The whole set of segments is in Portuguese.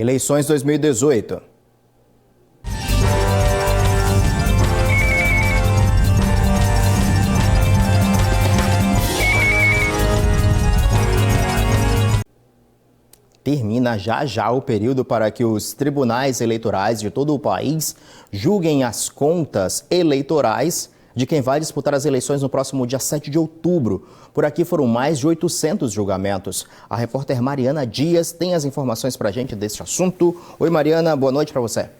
Eleições 2018. Termina já o período para que os tribunais eleitorais de todo o país julguem as contas eleitorais de quem vai disputar as eleições no próximo dia 7 de outubro. Por aqui foram mais de 800 julgamentos. A repórter Mariana Dias tem as informações para a gente deste assunto. Oi, Mariana, boa noite para você.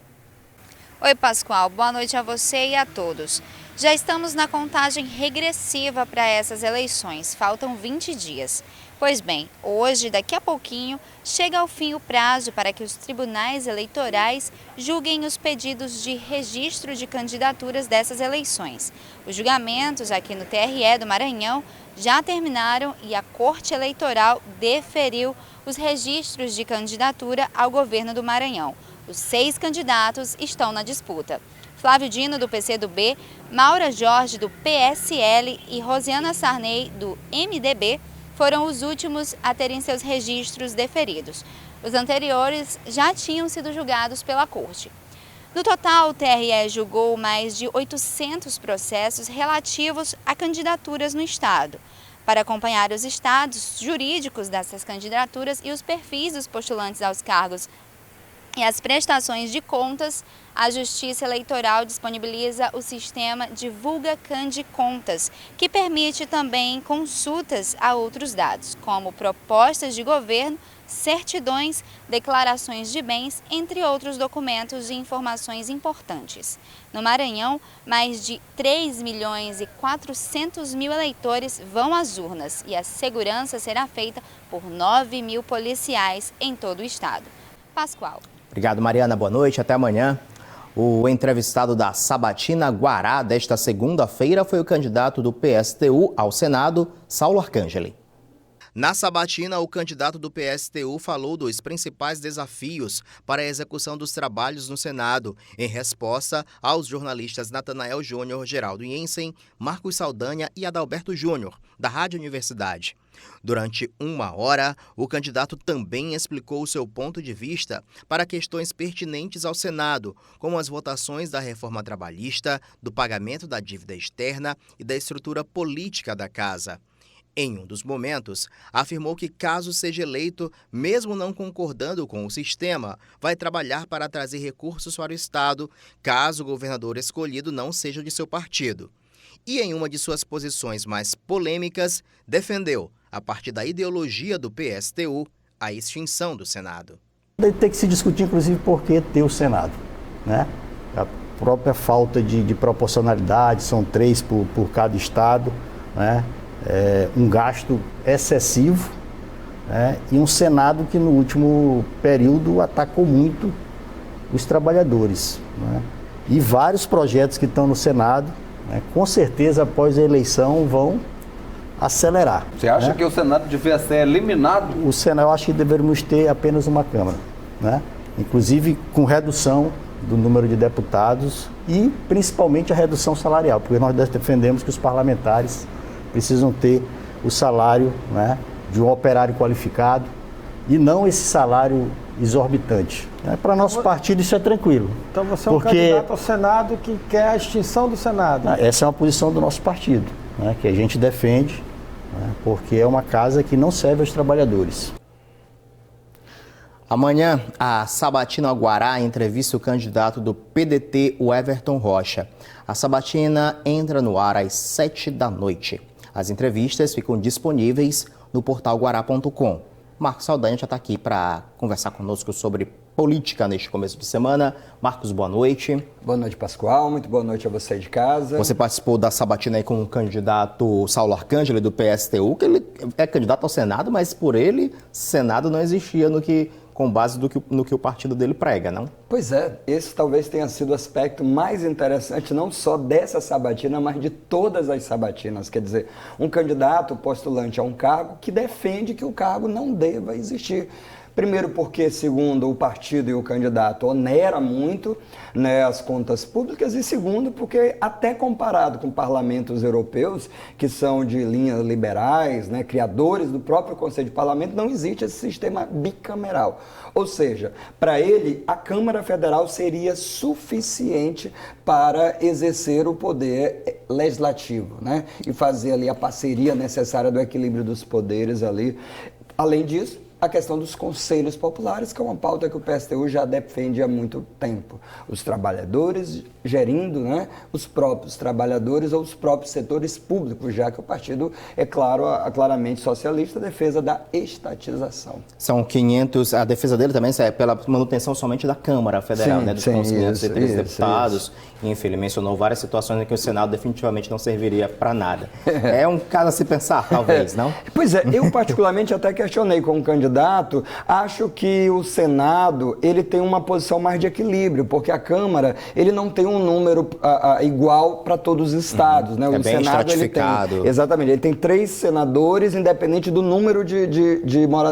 Oi, Pascoal, boa noite a você e a todos. Já estamos na contagem regressiva para essas eleições, faltam 20 dias. Pois bem, hoje, daqui a pouquinho, chega ao fim o prazo para que os tribunais eleitorais julguem os pedidos de registro de candidaturas dessas eleições. Os julgamentos aqui no TRE do Maranhão já terminaram e a Corte Eleitoral deferiu os registros de candidatura ao governo do Maranhão. Os 6 candidatos estão na disputa. Flávio Dino, do PCdoB, Maura Jorge, do PSL e Rosiana Sarney, do MDB, foram os últimos a terem seus registros deferidos. Os anteriores já tinham sido julgados pela Corte. No total, o TRE julgou mais de 800 processos relativos a candidaturas no Estado. Para acompanhar os estados jurídicos dessas candidaturas e os perfis dos postulantes aos cargos e as prestações de contas, a Justiça Eleitoral disponibiliza o sistema Divulga Candi Contas, que permite também consultas a outros dados, como propostas de governo, certidões, declarações de bens, entre outros documentos e informações importantes. No Maranhão, mais de 3.400.000 eleitores vão às urnas e a segurança será feita por 9.000 policiais em todo o estado. Pascoal. Obrigado, Mariana. Boa noite. Até amanhã. O entrevistado da Sabatina Guará desta segunda-feira foi o candidato do PSTU ao Senado, Saulo Arcangeli. Na Sabatina, o candidato do PSTU falou dos principais desafios para a execução dos trabalhos no Senado, em resposta aos jornalistas Natanael Júnior, Geraldo Jensen, Marcos Saldanha e Adalberto Júnior, da Rádio Universidade. Durante 1 hora, o candidato também explicou o seu ponto de vista para questões pertinentes ao Senado, como as votações da reforma trabalhista, do pagamento da dívida externa e da estrutura política da Casa. Em um dos momentos, afirmou que, caso seja eleito, mesmo não concordando com o sistema, vai trabalhar para trazer recursos para o Estado, caso o governador escolhido não seja de seu partido. E em uma de suas posições mais polêmicas, defendeu, a partir da ideologia do PSTU, a extinção do Senado. Tem que se discutir, inclusive, por que ter o Senado, né? A própria falta de proporcionalidade, são 3 por cada estado, né? Um gasto excessivo, né? E um Senado que no último período atacou muito os trabalhadores, né? E vários projetos que estão no Senado, né, com certeza após a eleição vão acelerar. Você acha que o Senado devia ser eliminado? O Senado, eu acho que deveríamos ter apenas uma Câmara, né? Inclusive com redução do número de deputados e principalmente a redução salarial, porque nós defendemos que os parlamentares precisam ter o salário, né, de um operário qualificado e não esse salário exorbitante. Para nosso partido isso é tranquilo. Então você é um candidato ao Senado que quer a extinção do Senado. Essa é uma posição do nosso partido, né, que a gente defende, né, porque é uma casa que não serve aos trabalhadores. Amanhã, a Sabatina Guará entrevista o candidato do PDT, o Everton Rocha. A Sabatina entra no ar às 7 da noite. As entrevistas ficam disponíveis no portal guará.com. Marcos Saldanha já está aqui para conversar conosco sobre política neste começo de semana. Marcos, boa noite. Boa noite, Pascoal. Muito boa noite a você de casa. Você participou da Sabatina aí com o candidato Saulo Arcangeli, do PSTU, que ele é candidato ao Senado, mas por ele, Senado não existia com base no que o partido dele prega, não? Pois é, esse talvez tenha sido o aspecto mais interessante, não só dessa sabatina, mas de todas as sabatinas. Quer dizer, um candidato postulante a um cargo que defende que o cargo não deva existir. Primeiro porque, segundo, o partido e o candidato onera muito, né, as contas públicas, e segundo porque, até comparado com parlamentos europeus, que são de linhas liberais, né, criadores do próprio Conselho de Parlamento, não existe esse sistema bicameral. Ou seja, para ele, a Câmara Federal seria suficiente para exercer o poder legislativo, né, e fazer ali a parceria necessária do equilíbrio dos poderes ali. Além disso, a questão dos conselhos populares, que é uma pauta que o PSTU já defende há muito tempo. Os trabalhadores gerindo, né, os próprios trabalhadores ou os próprios setores públicos, já que o partido é claramente socialista, a defesa da estatização. São 500, a defesa dele também é pela manutenção somente da Câmara Federal, sim, né, dos 503 deputados. Enfim, ele mencionou várias situações em que o Senado definitivamente não serviria para nada. É um caso a se pensar, talvez, não? Pois é, eu particularmente até questionei com o candidato, acho que o Senado, ele tem uma posição mais de equilíbrio, porque a Câmara, ele não tem um número igual para todos os estados, né? É o bem Senado, estratificado. Ele tem, exatamente, ele tem 3 senadores, independente do número de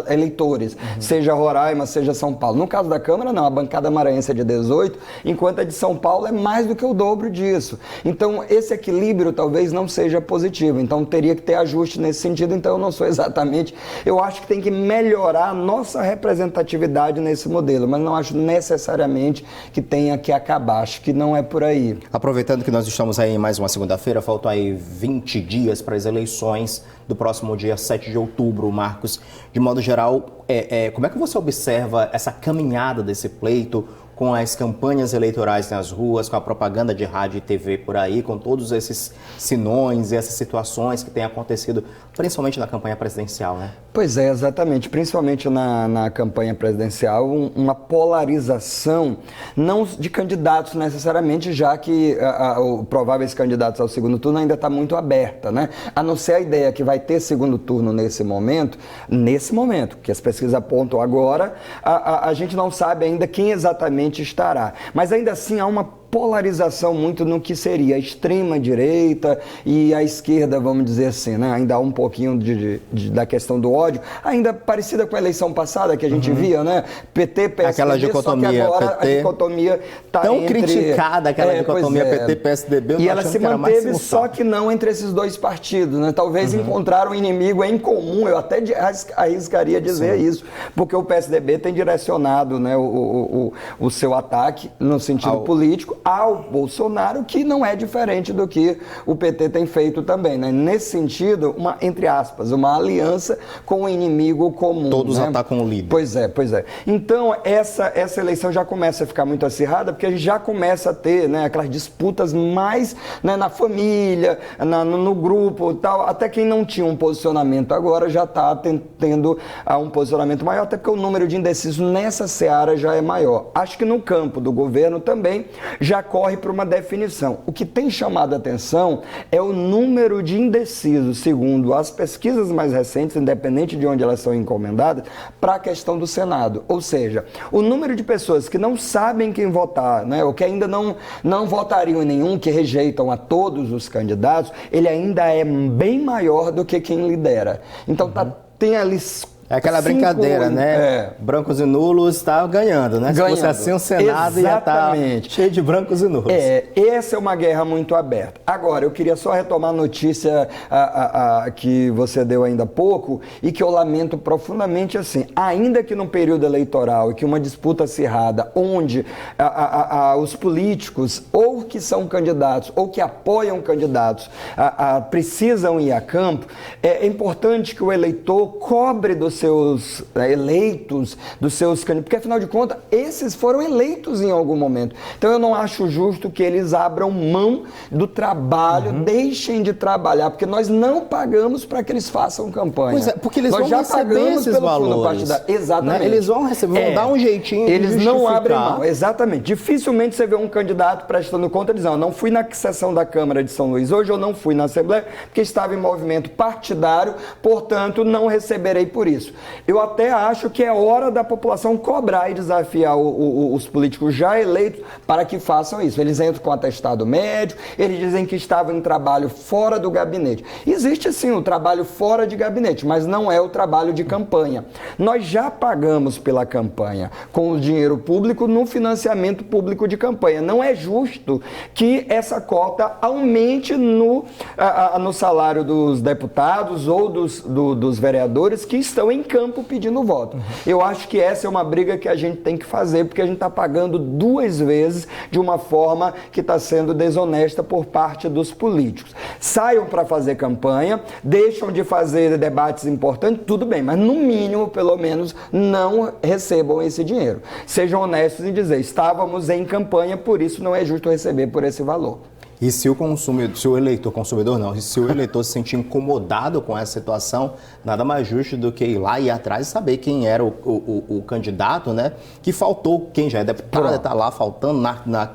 eleitores, seja Roraima, seja São Paulo. No caso da Câmara, não, a bancada maranhense é de 18, enquanto a de São Paulo é mais do que o dobro disso. Então, esse equilíbrio talvez não seja positivo, então teria que ter ajuste nesse sentido, então eu não sou exatamente, eu acho que tem que melhorar a nossa representatividade nesse modelo, mas não acho necessariamente que tenha que acabar, acho que não é por aí. Aproveitando que nós estamos aí em mais uma segunda-feira, faltam aí 20 dias para as eleições do próximo dia 7 de outubro, Marcos. De modo geral, como é que você observa essa caminhada desse pleito com as campanhas eleitorais nas ruas, com a propaganda de rádio e TV por aí, com todos esses sinões e essas situações que têm acontecido, principalmente na campanha presidencial, né? Pois é, exatamente. Principalmente na campanha presidencial, uma polarização, não de candidatos necessariamente, já que prováveis candidatos ao segundo turno ainda está muito aberta, né? A não ser a ideia que vai ter segundo turno nesse momento, que as pesquisas apontam agora, a gente não sabe ainda quem exatamente estará. Mas ainda assim há uma polarização muito no que seria a extrema-direita e a esquerda, vamos dizer assim, né? Ainda há um pouquinho da questão do ódio, ainda parecida com a eleição passada que a gente via, né? PT, PSDB, aquela dicotomia, só que agora PT, a dicotomia está tão criticada, aquela dicotomia PT, PSDB, e ela se manteve só que não entre esses dois partidos, né? Talvez encontraram um inimigo em comum, eu até arriscaria dizer isso, porque o PSDB tem direcionado, né, o seu ataque no sentido político ao Bolsonaro, que não é diferente do que o PT tem feito também, né? Nesse sentido, entre aspas, uma aliança com o inimigo comum. Todos, né? atacam o líder. Pois é. Então, essa eleição já começa a ficar muito acirrada, porque a gente já começa a ter, né, aquelas disputas mais, né, na família, no grupo, tal. Até quem não tinha um posicionamento agora já está tendo um posicionamento maior, até porque o número de indecisos nessa seara já é maior. Acho que no campo do governo também já corre para uma definição. O que tem chamado a atenção é o número de indecisos, segundo as pesquisas mais recentes, independente de onde elas são encomendadas, para a questão do Senado. Ou seja, o número de pessoas que não sabem quem votar, né, ou que ainda não votariam em nenhum, que rejeitam a todos os candidatos, ele ainda é bem maior do que quem lidera. Então, tem ali... É aquela brincadeira, né? Brancos e nulos está ganhando, né? Se fosse assim, o Senado ia estar cheio de brancos e nulos. Essa é uma guerra muito aberta. Agora, eu queria só retomar a notícia que você deu ainda há pouco e que eu lamento profundamente assim. Ainda que num período eleitoral e que uma disputa acirrada, onde os políticos, ou que são candidatos, ou que apoiam candidatos, precisam ir a campo, é importante que o eleitor cobre dos seus eleitos, dos seus candidatos, porque afinal de contas, esses foram eleitos em algum momento. Então eu não acho justo que eles abram mão do trabalho, deixem de trabalhar, porque nós não pagamos para que eles façam campanha. Pois é, porque eles nós vão já receber esses valores. Exatamente. Né? Eles vão receber, vão dar um jeitinho de eles justificar. não abrem mão, exatamente. Dificilmente você vê um candidato prestando conta dizendo, não fui na sessão da Câmara de São Luís hoje, eu não fui na Assembleia, porque estava em movimento partidário, portanto não receberei por isso. isso. Eu até acho que é hora da população cobrar e desafiar os políticos já eleitos para que façam isso. Eles entram com atestado médico, eles dizem que estavam em trabalho fora do gabinete. Existe sim o trabalho fora de gabinete, mas não é o trabalho de campanha. Nós já pagamos pela campanha com o dinheiro público no financiamento público de campanha. Não é justo que essa cota aumente no salário dos deputados ou dos vereadores que estão em campo pedindo voto. Eu acho que essa é uma briga que a gente tem que fazer, porque a gente está pagando duas vezes de uma forma que está sendo desonesta por parte dos políticos. Saiam para fazer campanha, deixam de fazer debates importantes, tudo bem, mas no mínimo, pelo menos, não recebam esse dinheiro. Sejam honestos em dizer, estávamos em campanha, por isso não é justo receber por esse valor. E se o eleitor se sentir incomodado com essa situação, nada mais justo do que ir lá e ir atrás e saber quem era o candidato, né? Que faltou, quem já é deputado, está lá faltando,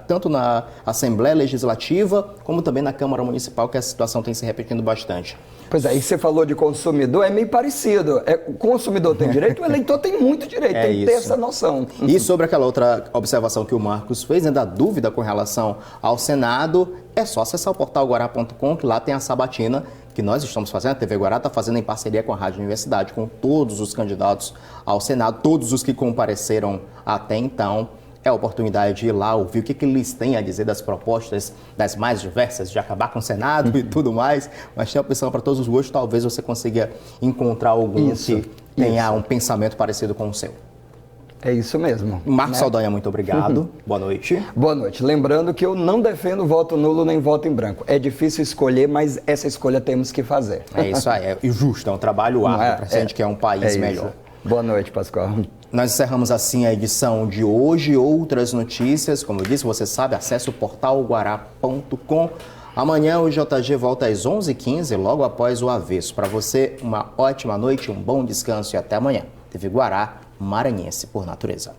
tanto na Assembleia Legislativa, como também na Câmara Municipal, que a situação tem se repetindo bastante. Pois é, e você falou de consumidor, é meio parecido. O consumidor tem direito, o eleitor tem muito direito, tem que ter essa noção. E sobre aquela outra observação que o Marcos fez, né, da dúvida com relação ao Senado, é só acessar o portal guará.com, que lá tem a sabatina que nós estamos fazendo, a TV Guará está fazendo em parceria com a Rádio Universidade, com todos os candidatos ao Senado, todos os que compareceram até então. É a oportunidade de ir lá ouvir o que eles têm a dizer das propostas das mais diversas, de acabar com o Senado e tudo mais, mas tem opção para todos os gostos, talvez você consiga encontrar algum que tenha um pensamento parecido com o seu. É isso mesmo. Marcos Saldanha, muito obrigado. Boa noite. Boa noite. Lembrando que eu não defendo voto nulo nem voto em branco. É difícil escolher, mas essa escolha temos que fazer. É isso aí, é justo, é um trabalho árduo para a gente que é um país melhor. Boa noite, Pascoal. Nós encerramos assim a edição de hoje. Outras notícias, como eu disse, você sabe, acesse o portal guará.com. Amanhã o JG volta às 11h15, logo após o Avesso. Para você, uma ótima noite, um bom descanso e até amanhã. TV Guará, maranhense por natureza.